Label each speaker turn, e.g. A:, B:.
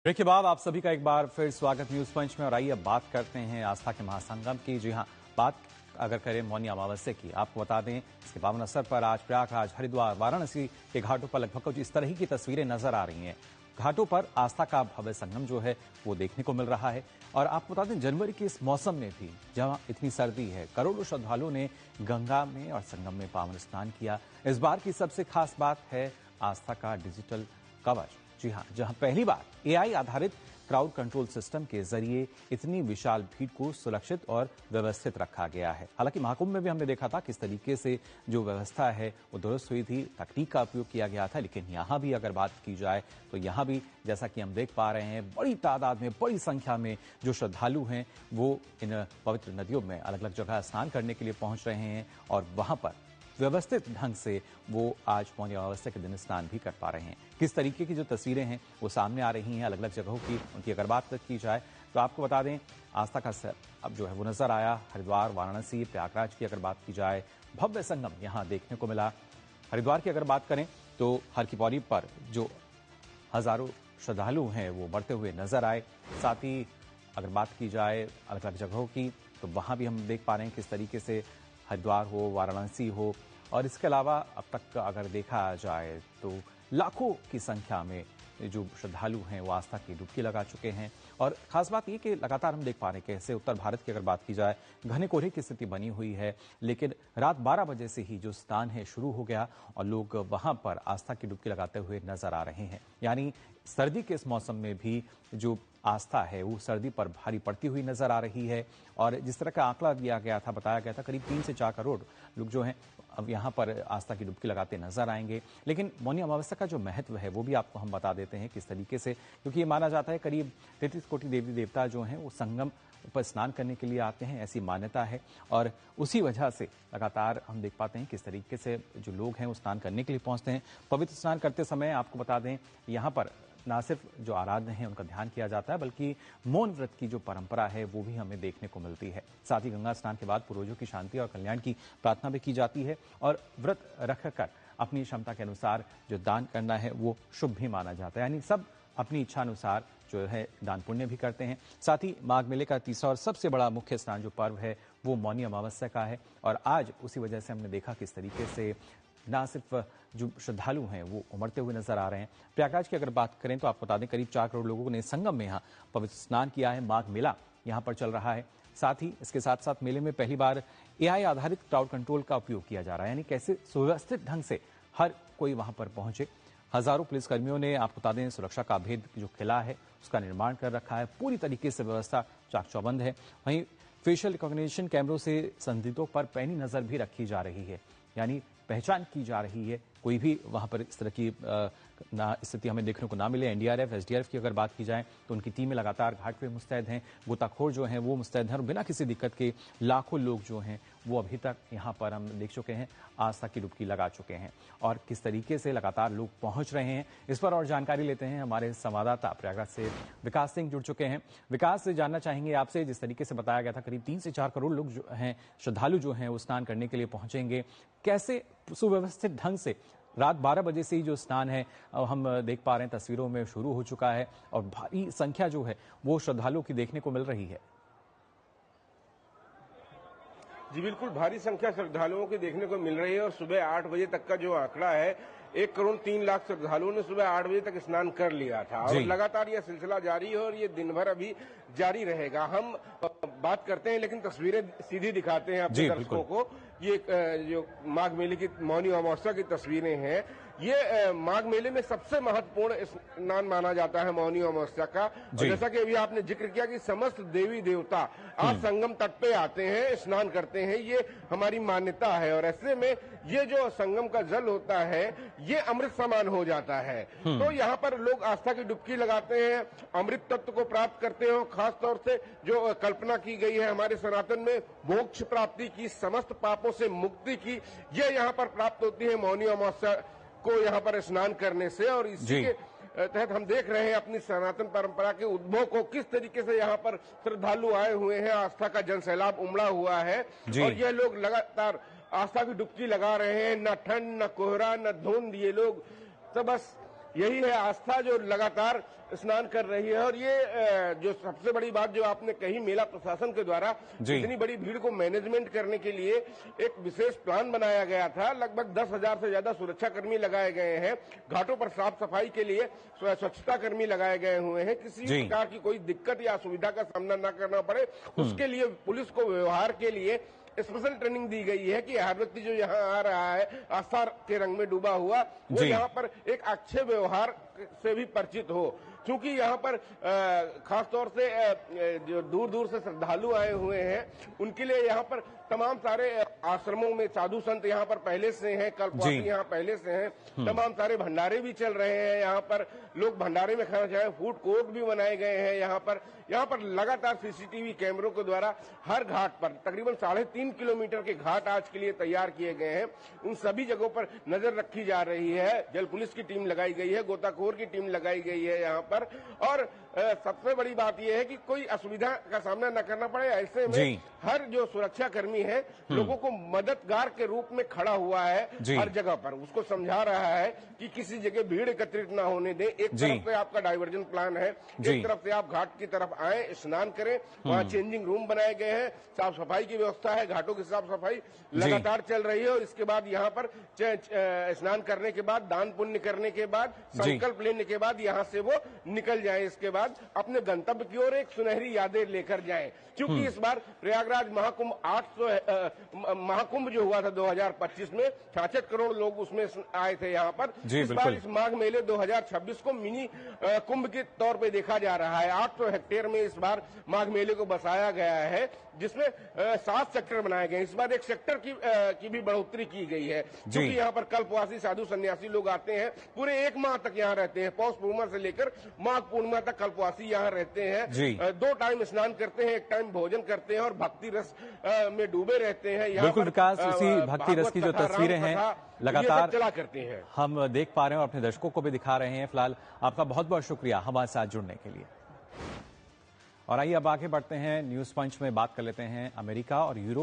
A: Break के बाद आप सभी का एक बार फिर स्वागत न्यूज पंच में। और आइए अब बात करते हैं आस्था के महासंगम की। जी हां, बात अगर करें मौनी अमावस्या की, आपको बता दें इसके पावन अवसर पर आज प्रयागराज, हरिद्वार, वाराणसी के घाटों पर लगभग कुछ इस तरह की तस्वीरें नजर आ रही हैं। घाटों पर आस्था का भव्य संगम जो है वो देखने को मिल रहा है। और आपको बता दें जनवरी के इस मौसम में भी जहां इतनी सर्दी है, करोड़ों श्रद्धालुओं ने गंगा में और संगम में पावन स्नान किया। इस बार की सबसे खास बात है आस्था का डिजिटल कवच। जी हां, जहां पहली बार एआई आधारित क्राउड कंट्रोल सिस्टम के जरिए इतनी विशाल भीड़ को सुरक्षित और व्यवस्थित रखा गया है। हालांकि महाकुंभ में भी हमने देखा था किस तरीके से जो व्यवस्था है वो दुरुस्त हुई थी, तकनीक का उपयोग किया गया था। लेकिन यहां भी अगर बात की जाए तो यहां भी जैसा कि हम देख पा रहे हैं, बड़ी तादाद में, बड़ी संख्या में जो श्रद्धालु हैं वो इन पवित्र नदियों में अलग अलग जगह स्नान करने के लिए पहुंच रहे हैं और वहां पर व्यवस्थित ढंग से वो आज मौनी अमावस्या के दिन स्नान भी कर पा रहे हैं। किस तरीके की जो तस्वीरें हैं वो सामने आ रही हैं अलग अलग जगहों की, उनकी अगर बात की जाए तो आपको बता दें आस्था का सर अब जो है वो नजर आया। हरिद्वार, वाराणसी, प्रयागराज की अगर बात की जाए, भव्य संगम यहां देखने को मिला। हरिद्वार की अगर बात करें तो हर की पौड़ी पर जो हजारों श्रद्धालु हैं वो बढ़ते हुए नजर आए। साथ ही अगर बात की जाए अलग अलग जगहों की तो वहां भी हम देख पा रहे हैं किस तरीके से हरिद्वार हो, वाराणसी हो, और इसके अलावा अब तक अगर देखा जाए तो लाखों की संख्या में जो श्रद्धालु हैं वो आस्था की डुबकी लगा चुके हैं। और खास बात ये कि लगातार हम देख पा रहे हैं कैसे उत्तर भारत की अगर बात की जाए घने कोहरे की स्थिति बनी हुई है, लेकिन रात 12 बजे से ही जो स्नान है शुरू हो गया और लोग वहां पर आस्था की डुबकी लगाते हुए नजर आ रहे हैं। यानी सर्दी के इस मौसम में भी जो आस्था है वो सर्दी पर भारी पड़ती हुई नजर आ रही है। और जिस तरह का आंकड़ा दिया गया था, बताया गया था, करीब 3 से 4 करोड़ लोग जो हैं अब यहाँ पर आस्था की डुबकी लगाते नजर आएंगे। लेकिन मौनी अमावस्या का जो महत्व है वो भी आपको हम बता देते हैं किस तरीके से, क्योंकि ये माना जाता है करीब 33 कोटि देवी देवता जो हैं वो संगम पर स्नान करने के लिए आते हैं, ऐसी मान्यता है। और उसी वजह से लगातार हम देख पाते हैं किस तरीके से जो लोग हैं वो स्नान करने के लिए पहुंचते हैं। पवित्र स्नान करते समय आपको बता दें यहाँ पर ना सिर्फ जो आराध्य हैं उनका ध्यान किया जाता है, बल्कि मौन व्रत की जो परंपरा है वो भी हमें देखने को मिलती है। साथ ही गंगा स्नान के बाद पूर्वजों की शांति और कल्याण की प्रार्थना भी की जाती है। और व्रत रखकर अपनी क्षमता के अनुसार जो दान करना है वो शुभ भी माना जाता है। यानी सब अपनी इच्छा अनुसार जो है दान पुण्य भी करते हैं। साथ ही माघ मेले का तीसरा और सबसे बड़ा मुख्य स्नान जो पर्व है वो मौनी अमावस्या का है। और आज उसी वजह से हमने देखा किस तरीके से ना सिर्फ जो श्रद्धालु हैं वो उमड़ते हुए नजर आ रहे हैं। प्रयागराज की अगर बात करें तो आपको बता दें करीब 4 करोड़ लोगों ने संगम में यहाँ पवित्र स्नान किया है। माघ मेला यहाँ पर चल रहा है। साथ ही इसके साथ साथ मेले में पहली बार एआई आधारित क्राउड कंट्रोल का उपयोग किया जा रहा है, यानी कैसे सुव्यवस्थित ढंग से हर कोई वहां पर पहुंचे। हजारों पुलिसकर्मियों ने आपको बता दें सुरक्षा का भेद जो किला है उसका निर्माण कर रखा है। पूरी तरीके से व्यवस्था चाक चौबंद है। वहीं फेशियल रिकॉग्निशन कैमरों से संदिग्धों पर पैनी नजर भी रखी जा रही है, यानी पहचान की जा रही है, कोई भी वहां पर इस तरह की स्थिति हमें देखने को ना मिले। एनडीआरएफ, एसडीआरएफ की अगर बात की जाए तो उनकी टीमें लगातार घाट पे मुस्तैद हैं, गोताखोर जो हैं वो मुस्तैद हैं और बिना किसी दिक्कत के लाखों लोग जो हैं वो अभी तक यहाँ पर हम देख चुके हैं आस्था की डुबकी लगा चुके हैं। और किस तरीके से लगातार लोग पहुंच रहे हैं इस पर और जानकारी लेते हैं हमारे संवाददाता प्रयागराज से विकास सिंह जुड़ चुके हैं। विकास से जानना चाहेंगे आपसे, जिस तरीके से बताया गया था करीब 3 से 4 करोड़ लोग जो हैं श्रद्धालु जो हैं वो स्नान करने के लिए पहुंचेंगे, कैसे सुव्यवस्थित ढंग से रात 12 बजे से ही जो स्नान है हम देख पा रहे हैं तस्वीरों में शुरू हो चुका है और भारी संख्या जो है वो श्रद्धालुओं की देखने को मिल रही है।
B: जी बिल्कुल, भारी संख्या श्रद्धालुओं की देखने को मिल रही है और सुबह 8 बजे तक का जो आंकड़ा है 1 करोड़ 3 लाख श्रद्धालुओं ने सुबह 8 बजे तक स्नान कर लिया था और लगातार यह सिलसिला जारी है और ये दिन भर अभी जारी रहेगा। हम बात करते हैं लेकिन तस्वीरें सीधी दिखाते हैं अपने दर्शकों को। ये जो माघ मेले की मौनी अमावस्या की तस्वीरें हैं, ये माघ मेले में सबसे महत्वपूर्ण स्नान माना जाता है मौनी अमावस्या का। और जैसा कि अभी आपने जिक्र किया कि समस्त देवी देवता आज संगम तट पे आते हैं, स्नान करते हैं, ये हमारी मान्यता है। और ऐसे में ये जो संगम का जल होता है ये अमृत समान हो जाता है। तो यहाँ पर लोग आस्था की डुबकी लगाते हैं, अमृत तत्व को प्राप्त करते हैं। खास तौर से जो कल्पना की गई है हमारे सनातन में मोक्ष प्राप्ति की, समस्त पापों से मुक्ति की, ये यहाँ पर प्राप्त होती है मौनी अमावस्या को यहाँ पर स्नान करने से। और इसी के तहत हम देख रहे हैं अपनी सनातन परंपरा के उद्भव को, किस तरीके से यहाँ पर श्रद्धालु आए हुए हैं, आस्था का जन सैलाब उमड़ा हुआ है और ये लोग लगातार आस्था की डुबकी लगा रहे हैं। न ठंड, न कोहरा, न धुंध, ये लोग तो बस यही है आस्था जो लगातार स्नान कर रही है। और ये जो सबसे बड़ी बात जो आपने कही, मेला प्रशासन के द्वारा इतनी बड़ी भीड़ को मैनेजमेंट करने के लिए एक विशेष प्लान बनाया गया था। लगभग 10,000 से ज्यादा सुरक्षा कर्मी लगाए गए हैं। घाटों पर साफ सफाई के लिए स्वच्छता कर्मी लगाए गए हुए हैं। किसी प्रकार की कोई दिक्कत या असुविधा का सामना न करना पड़े, उसके लिए पुलिस को व्यवहार के लिए स्पेशल ट्रेनिंग दी गई है कि हर व्यक्ति जो यहाँ आ रहा है आस्था के रंग में डूबा हुआ, वो यहाँ पर एक अच्छे व्यवहार से भी परिचित हो। क्योंकि यहाँ पर खासतौर से जो दूर दूर से श्रद्धालु आए हुए हैं, उनके लिए यहाँ पर तमाम सारे आश्रमों में साधु संत यहाँ पर पहले से हैं, कल्पवासी यहाँ पहले से हैं। तमाम सारे भंडारे भी चल रहे हैं। यहाँ पर लोग भंडारे में खाना चाहे, फूड कोर्ट भी बनाए गए हैं। यहाँ पर लगातार सीसीटीवी कैमरों के द्वारा हर घाट पर तकरीबन 3.5 किलोमीटर के घाट आज के लिए तैयार किए गए हैं। उन सभी जगहों पर नजर रखी जा रही है। जल पुलिस की टीम लगाई गई है, गोताखोर की टीम लगाई गई है यहाँ पर। और सबसे बड़ी बात यह है कि कोई असुविधा का सामना न करना पड़े। ऐसे में हर जो सुरक्षा कर्मी है लोगों को मददगार के रूप में खड़ा हुआ है हर जगह पर। उसको समझा रहा है कि किसी जगह भीड़ एकत्रित ना होने दें। एक तरफ से आपका डाइवर्जन प्लान है, एक तरफ से आप घाट की तरफ आए, स्नान करें। वहाँ चेंजिंग रूम बनाए गए हैं, साफ सफाई की व्यवस्था है, घाटों की साफ सफाई लगातार चल रही है। और इसके बाद यहाँ पर स्नान करने के बाद, दान पुण्य करने के बाद, संकल्प लेने के बाद यहाँ से वो निकल जाए। इसके बाद अपने गंतव्य की ओर एक सुनहरी यादें लेकर जाएं। क्योंकि इस बार प्रयागराज महाकुंभ जो हुआ था 2025 में 66 करोड़ लोग उसमें आए थे यहाँ पर। इस बार इस माघ मेले 2026 को मिनी कुंभ के तौर पे देखा जा रहा है। 800 हेक्टेयर में इस बार माघ मेले को बसाया गया है, जिसमें 7 सेक्टर बनाए गए। इस बार एक सेक्टर की भी बढ़ोतरी की गई है, क्योंकि यहाँ पर कल्पवासी साधु सन्यासी लोग आते हैं, पूरे 1 माह तक यहाँ रहते हैं। पौष पूर्णिमा से लेकर माघ पूर्णिमा तक कल्पवासी यहाँ रहते हैं। 2 टाइम स्नान करते हैं, 1 टाइम भोजन करते हैं और भक्ति रस में डूबे रहते हैं।
A: बिल्कुल विकास, इसी भक्ति रस की जो तस्वीरें हैं लगातार
B: चला करते हैं,
A: हम देख पा रहे हैं और अपने दर्शकों को भी दिखा रहे हैं। फिलहाल आपका बहुत बहुत शुक्रिया हमारे साथ जुड़ने के लिए। और आइए अब आगे बढ़ते हैं, न्यूज पंच में बात कर लेते हैं अमेरिका और यूरोप